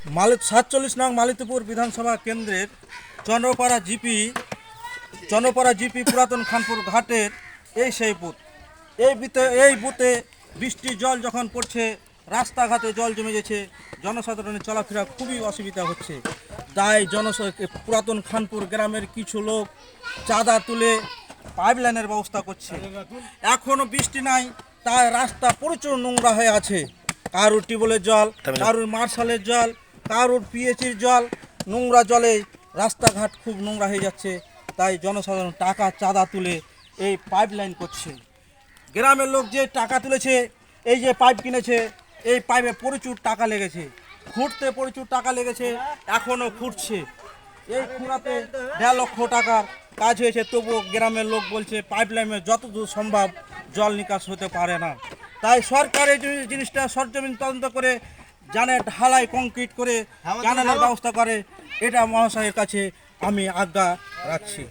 47 নং মালিতপুর বিধানসভা কেন্দ্রের চন্দ্রপাড়া জিপি পুরাতন খানপুর ঘাটের এই সেই বুথ। এই বুথে বৃষ্টির জল যখন পড়ছে, রাস্তাঘাটে জল জমে গেছে, জনসাধারণের চলাফেরা খুবই অসুবিধা হচ্ছে। তাই পুরাতন খানপুর গ্রামের কিছু লোক চাঁদা তুলে পাইপলাইনের ব্যবস্থা করছে। এখনও বৃষ্টি নাই, তাই রাস্তা প্রচুর নোংরা হয়ে আছে। কারুর টিউবওয়েলের জল, কারুর মার্শালের জল, কারুর পিএইচির জল, নোংরা জলে রাস্তাঘাট খুব নোংরা হয়ে যাচ্ছে। তাই জনসাধারণ টাকা চাঁদা তুলে এই পাইপ লাইন করছে। গ্রামের লোক যে টাকা তুলেছে, এই যে পাইপ কিনেছে, এই পাইপে প্রচুর টাকা লেগেছে, খুঁড়তে প্রচুর টাকা লেগেছে, এখনও খুঁড়ছে। এই খুঁড়াতে 1.5 লক্ষ টাকার কাজ হয়েছে, তবুও গ্রামের লোক বলছে পাইপ লাইনে যতদূর সম্ভব জল নিকাশ হতে পারে না। তাই সরকার এই জিনিসটা সরজমিন তদন্ত করে জানে ঢালাই কংক্রিট করে ক্যানেলের ব্যবস্থা করে, এটা মহাশয়ের কাছে আমি আজ্ঞা রাখছি।